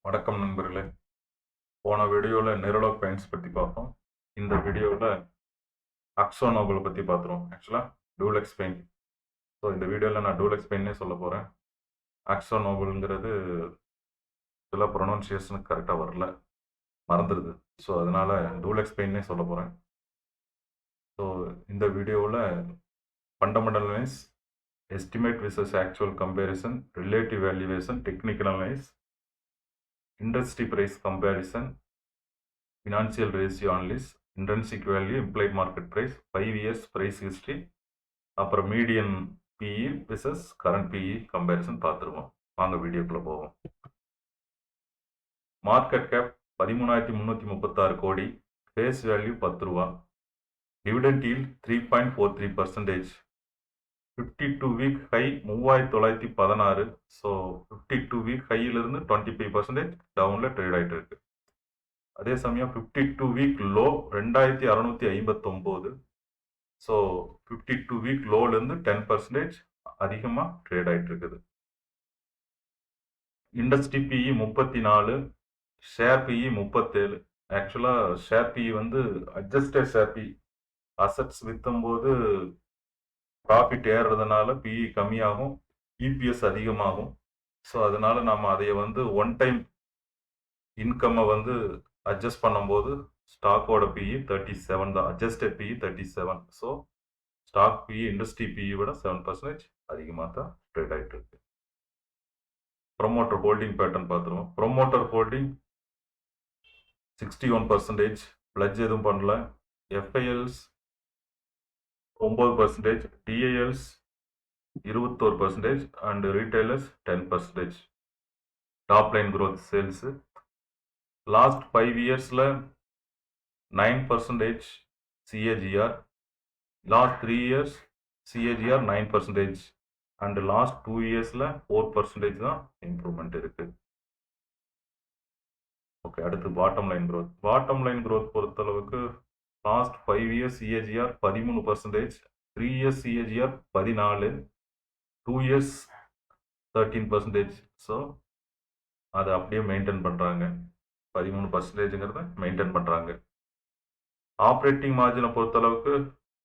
வணக்கம் நண்பர்களே. போன வீடியோவில் நெரோலாக் பெயிண்ட்ஸ் பற்றி பார்த்தோம். இந்த வீடியோவில் அக்ஸோ நோபல் பற்றி பார்த்துருவோம். ஆக்சுவலாக டூலெக்ஸ் பெயிண்ட். ஸோ இந்த வீடியோவில் நான் டூலெக்ஸ் பெயிண்டே சொல்ல போகிறேன். அக்ஸோ நோபலுங்கிறது சில ப்ரொனவுன்சியேஷனுக்கு கரெக்டாக வரல, மறந்துடுது. ஸோ அதனால் டூலெக்ஸ் பெயிண்டே சொல்ல போகிறேன். ஸோ இந்த வீடியோவில் fundamental analyse, estimate versus actual comparison, relative valuation, technical analyse, industry price comparison, financial ratio analysis, intrinsic value, implied market price, 5 years price history, அப்புறம் median PE versus current PE comparison பார்த்துருவோம். வாங்க வீடியோக்குள்ள போவோம். Market gap 13,336 கோடி, face value 10 ரூபா, dividend yield 3.43%, 52 week high 3,916. So 52 week ஹையிலிருந்து 25% டவுனில் trade ஆகிட்டு இருக்கு. அதே சமயம் 52 வீக் லோ 2,659. ஸோ 52 வீக் லோலேருந்து 10% அதிகமாக ட்ரேட் ஆகிட்டு இருக்குது. Industry PE 34, share PE 37. ஆக்சுவலாக ஷேர் பிஇ வந்து அட்ஜஸ்டட் ஷேர் பிஇ, அசட்ஸ் விற்றும்போது ப்ராஃபிட் ஏறுறதுனால பிஇ கம்மியாகும், இபிஎஸ் அதிகமாகும். ஸோ அதனால நம்ம அதை வந்து ஒன் டைம் இன்கம்மை வந்து அட்ஜஸ்ட் பண்ணும்போது ஸ்டாக்கோட பிஇ 37 தான், adjusted PE 37. So stock PE industry PE விட 7% அதிகமாக தான் ட்ரேட் ஆகிட்டு இருக்கு. ப்ரொமோட்டர் ஹோல்டிங் பேட்டர்ன் பார்த்துருவோம். ப்ரொமோட்டர் ஹோல்டிங் 61%, பிளட்ஜ் எதுவும் பண்ணல. FIIs 9%, DIIs 21% and retailers 10%. Top line growth sales last 5 இயர்ஸில் 9% CAGR, last 3 years CAGR 9%, and last 2 இயர்ஸில் 4% தான் இம்ப்ரூவ்மெண்ட் இருக்குது. ஓகே, அடுத்து bottom line growth. Bottom line growth பொறுத்தளவுக்கு last 5 years CAGR 13%, 3 years CAGR 14, 2 years 13%. So அதை அப்படியே மெயின்டைன் பண்ணுறாங்க. 13%ங்கிறத maintain பண்ணுறாங்க. ஆப்ரேட்டிங் மார்ஜினை பொறுத்தளவுக்கு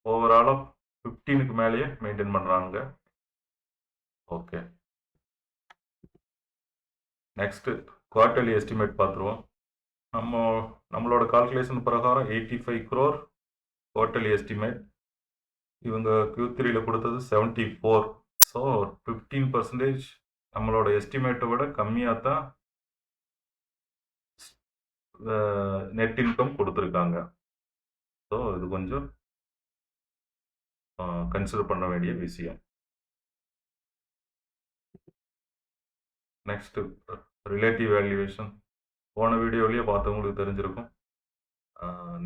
ஓவராலாக 15க்கு மேலேயே மெயின்டைன் பண்ணுறாங்க. ஓகே, நெக்ஸ்ட்டு குவார்ட்டர்லி எஸ்டிமேட் பார்த்துருவோம். நம்மளோட கால்குலேஷன் பிரகாரம் 85 crore குவார்ட்டர்லி எஸ்டிமேட். இவங்க Q3ல கொடுத்தது 74. ஸோ 15% நம்மளோட எஸ்டிமேட்டை விட கம்மியாக தான் நெட் இன்கம் கொடுத்துருக்காங்க. ஸோ இது கொஞ்சம் கன்சிடர் பண்ண வேண்டிய விஷயம். Next relative valuation. போன வீடியோலேயே பார்த்தவங்களுக்கு தெரிஞ்சிருக்கும்.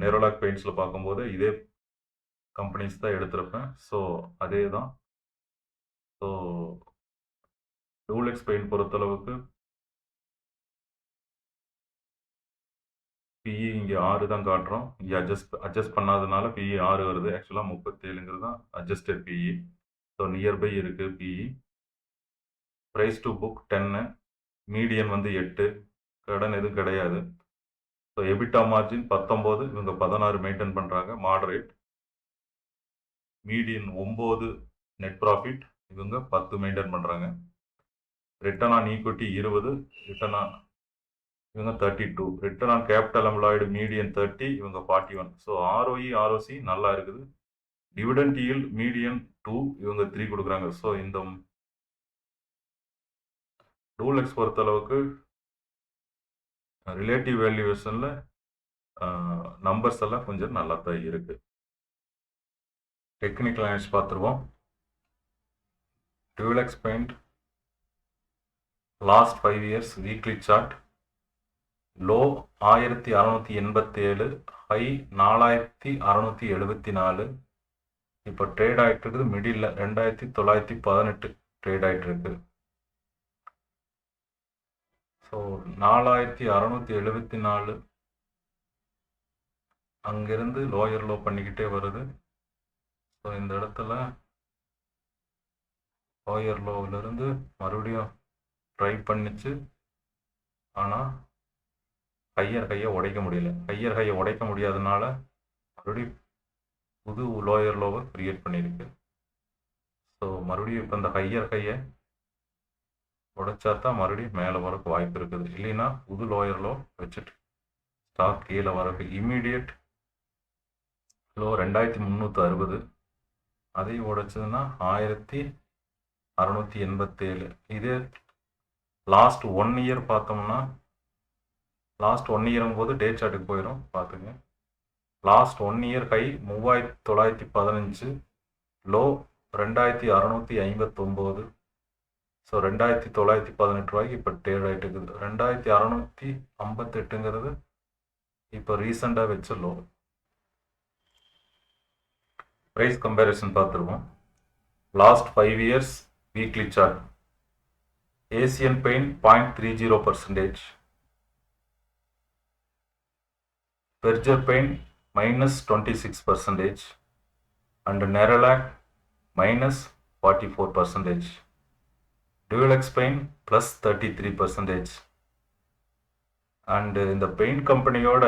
நெரோலாக் பெயிண்ட்ஸில் பார்க்கும்போது இதே கம்பெனிஸ் தான் எடுத்திருப்பேன். ஸோ அதே தான். ஸோ டூலெக்ஸ் பெயிண்ட் பொறுத்தளவுக்கு பிஇ இங்கே 6 தான் காட்டுறோம். இங்கே அட்ஜஸ்ட் பண்ணாதனால பிஇ 6 வருது. ஆக்சுவலாக 37ங்கிறது தான் அட்ஜஸ்டட் பிஇ. ஸோ நியர்பை இருக்குது PE. Price to book 10, median வந்து 8, கடன் எதுவும் கிடையாது. ஸோ எபிட்டா மார்ஜின் 19, இவங்க 16 மெயின்டைன் பண்ணுறாங்க, மாடரேட். மீடியன் 9, நெட் ப்ராஃபிட் இவங்க 10 மெயின்டைன் பண்ணுறாங்க. Return on equity 20, return on இவங்க 32, return on capital employed median 30, இவங்க 41. ஸோ ROE ROC நல்லா இருக்குது. டிவிடெண்ட் yield மீடியன் 2, இவங்க 3 கொடுக்குறாங்க. ஸோ இந்த டூலெக்ஸ் பொறுத்தளவுக்கு ரிலேட்டிவ் வேல்யூவேஷனில் நம்பர்ஸ் எல்லாம் கொஞ்சம் நல்லா தான் இருக்குது. டெக்னிக்கல் அனலைஸ் பார்த்துருவோம். Dulux paint last 5 years weekly chart. Low 1687, high 4674. இப்போ ட்ரேட் ஆகிட்டு இருக்குது மிடில் 2918 ட்ரேட் ஆகிட்டு இருக்கு. ஸோ 4674 அங்கிருந்து லோயர் லோ பண்ணிக்கிட்டே வருது. ஸோ இந்த இடத்துல லோயர் லோவிலிருந்து மறுபடியும் ட்ரை பண்ணிச்சு, ஆனால் ஹையர் ஹையை உடைக்க முடியல. ஹையர் ஹையை உடைக்க முடியாதனால மறுபடியும் புது லோயர் லோவை கிரியேட் பண்ணியிருக்கு. ஸோ மறுபடியும் இப்போ இந்த ஹையர் ஹையை உடைச்சா தான் மறுபடியும் மேலே வரக்கு வாய்ப்பு இருக்குது. இல்லைன்னா புது லோயர் லோ வச்சுட்டு ஸ்டாக் கீழே வரக்கு இம்மீடியட் லோ 2360, அதையும் உடைச்சதுன்னா 1687. இது லாஸ்ட் 1 இயர் பார்த்தோம்னா, லாஸ்ட் 1 இயரும் போது டே சார்ட்டுக்கு போயிடும் பார்த்துங்க. Last 1 year high 3915, low 2659. So 2918 ரூபாய்க்கு இப்போ ட்ரேட் ஆகிட்டு இருக்குது. 2658ங்கிறது இப்போ ரீசெண்டாக வச்ச லோ. ப்ரைஸ் கம்பேரிசன் பார்த்துருவோம். Last 5 years weekly chart. Asian paint 0.30%, Berger paint -26%, and Nerolac -44%, Dualex Paint +33%. And இந்த பெயிண்ட் கம்பெனியோட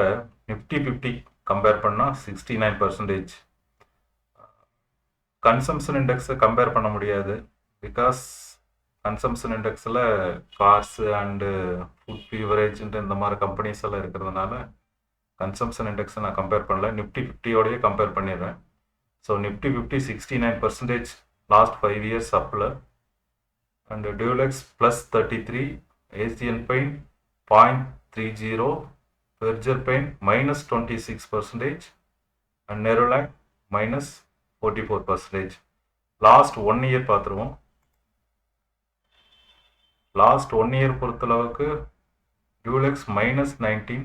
நிஃப்டி 50 கம்பேர் பண்ணால் 69%. கன்சம்ஷன் இண்டெக்ஸை கம்பேர் பண்ண முடியாது. பிகாஸ் கன்சம்ஷன் இண்டெக்ஸில் கார்ஸு அண்டு ஃபுட் பீவரேஜ்ன்ட்டு இந்த மாதிரி கம்பெனிஸ் எல்லாம் இருக்கிறதுனால கன்சம்ஷன் இண்டெக்ஸை நான் கம்பேர் பண்ணல. நிஃப்டி 50யோடையே கம்பேர் பண்ணிடுறேன். ஸோ நிஃப்டி 50 69% லாஸ்ட் 5 இயர்ஸ் அப்பில். And Dulux +33, Asian paint 0.30, Berger paint -26%, and Nerolac -44%. Last 1 year பார்த்துருவோம். லாஸ்ட் 1 இயர் பொறுத்தளவுக்கு Dulux -19,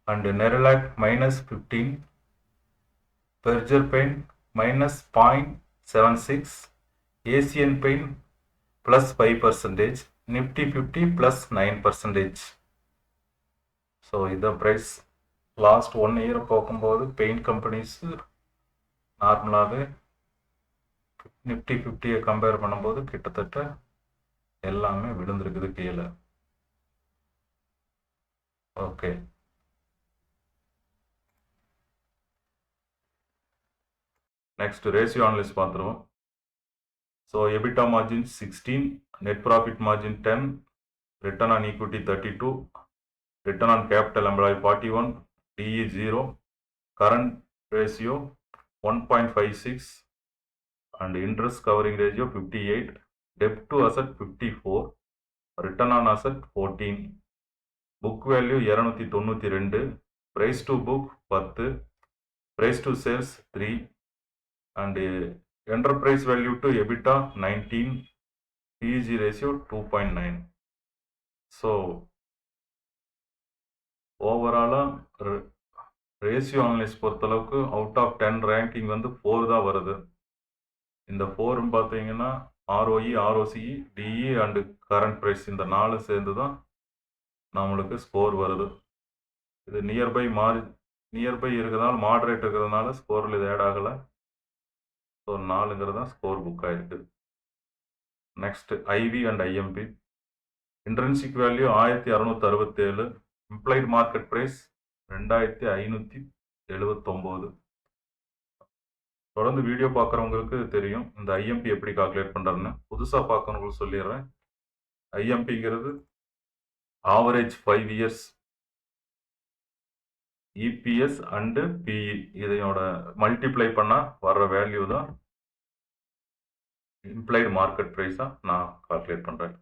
and Nerolac -15, Berger paint -0.76, Asian paint +5%, Nifty 50 +9%. So இதான் ப்ரைஸ். லாஸ்ட் 1 இயர் பார்க்கும்போது paint companies நார்மலாகவே Nifty 50யை compare பண்ணும்போது கிட்டத்தட்ட எல்லாமே விழுந்திருக்குது கீழே. ஓகே, நெக்ஸ்ட் ரேஷியோ அனலிசிஸ் பார்த்துருவோம். So EBITDA margin 16, net profit margin 10, return on equity 32, return on capital employee 41, DE 0, current ratio 1.56, and interest covering ratio 58, debt to asset 54, return on asset 14, book value 292, price to book 10, price to sales 3, and enterprise value to EBITDA 19, PEG ratio 2.9. so overall ratio analyst பொறுத்தளவுக்கு out of 10 ranking வந்து 4 தான் வருது. இந்த 4ம் பார்த்தீங்கன்னா ROE, ROCE, DE and current price, இந்த 4 சேர்ந்து தான் நம்மளுக்கு ஸ்கோர் வருது. இது நியர்பை இருக்கிறதுனால, மாடரேட் இருக்கிறதுனால ஸ்கோரில் இது ஆட் ஆகலை. ஸோ 4ங்கிறது தான் ஸ்கோர் புக் ஆகிருக்கு. Next IV and IMP. Intrinsic value 1667, implied market price 2579. தொடர்ந்து வீடியோ பார்க்குறவங்களுக்கு தெரியும் இந்த ஐஎம்பி எப்படி கால்குலேட் பண்ணுறதுன்னு. புதுசாக பார்க்குறவங்களுக்கு சொல்லிடுறேன். ஐஎம்பிங்கிறது average 5 years EPS and PE, இதையோட மல்டிப்ளை பண்ணால் வர்ற வேல்யூ தான் இம்ப்ளைடு மார்க்கெட் ப்ரைஸாக நான் கால்குலேட் பண்ணுறேன்.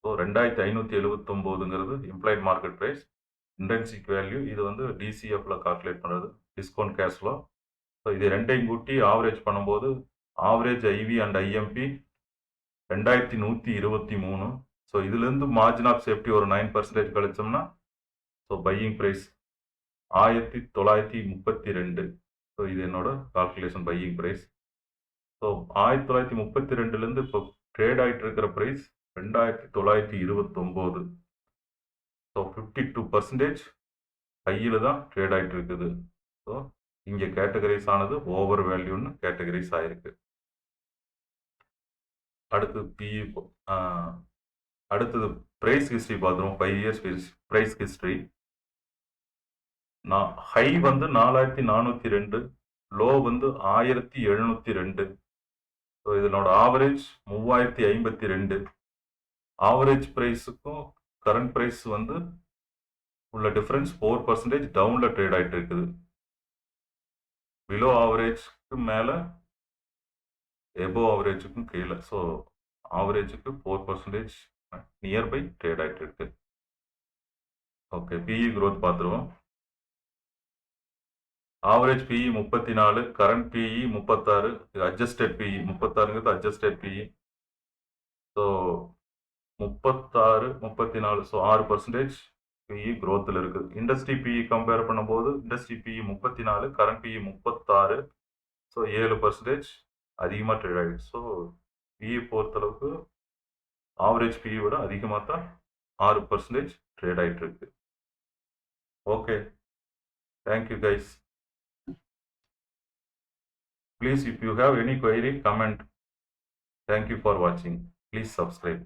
ஸோ 2579ங்கிறது implied market price. Intrinsic value இது வந்து டிசிஎஃப்ல கால்குலேட் பண்ணுறது, டிஸ்கவுண்ட் கேஷ் ஃப்ளோ. ஸோ இது ரெண்டையும் கூட்டி ஆவரேஜ் பண்ணும்போது average IV and IMP 2123. So இதுலேருந்து மார்ஜின் ஆஃப் சேஃப்டி ஒரு 9% கழிச்சோம்னா ஸோ பையிங் ப்ரைஸ் 1932. ஸோ இது என்னோட கால்குலேஷன் பையிங் ப்ரைஸ். ஸோ 1932லேருந்து இப்போ ட்ரேட் ஆகிட்டு இருக்கிற ப்ரைஸ் 2929. ஸோ 52% கையில் தான் ட்ரேட் ஆகிட்டு இருக்குது. ஸோ இங்கே கேட்டகரைஸ் ஆனது ஓவர் வேல்யூன்னு கேட்டகரைஸ் ஆகிருக்கு. அடுத்து பிஇ அடுத்தது ப்ரைஸ் ஹிஸ்ட்ரி பார்த்துருவோம். 5 இயர்ஸ் ப்ரைஸ் ஹிஸ்ட்ரி. நான் ஹை வந்து 4402, லோ வந்து 1702. ஸோ இதனோட ஆவரேஜ் 3052. ஆவரேஜ் ப்ரைஸுக்கும் கரண்ட் ப்ரைஸ் வந்து உள்ள டிஃபரன்ஸ் 4% டவுன்ல ட்ரேட் ஆயிட்டு இருக்குது. பிலோ ஆவரேஜ்க்கு மேல, எபோவ் ஆவரேஜுக்கும் கீழே. ஸோ ஆவரேஜுக்கு 4% நியர்பை ட்ரேட் ஆயிட்டு இருக்கு. ஓகே, பிஇ growth பார்த்துருவோம். Average PE 34, current PE 36, adjusted PE 36ங்கிறது adjusted PE. So 36, 34, so 6% PE growthல இருக்குது. இண்டஸ்ட்ரி பிஇ கம்பேர் பண்ணும்போது industry PE 34, current PE 36, so 7% அதிகமாக ட்ரேட் ஆகிடுச்சு. ஸோ பிஇ பொறுத்தளவுக்கு ஆவரேஜ் பிஇ விட அதிகமாக தான் 6% ட்ரேட் ஆகிட்டு இருக்கு. Okay, thank you guys. Please, if you have any query, comment. Thank you for watching. Please subscribe.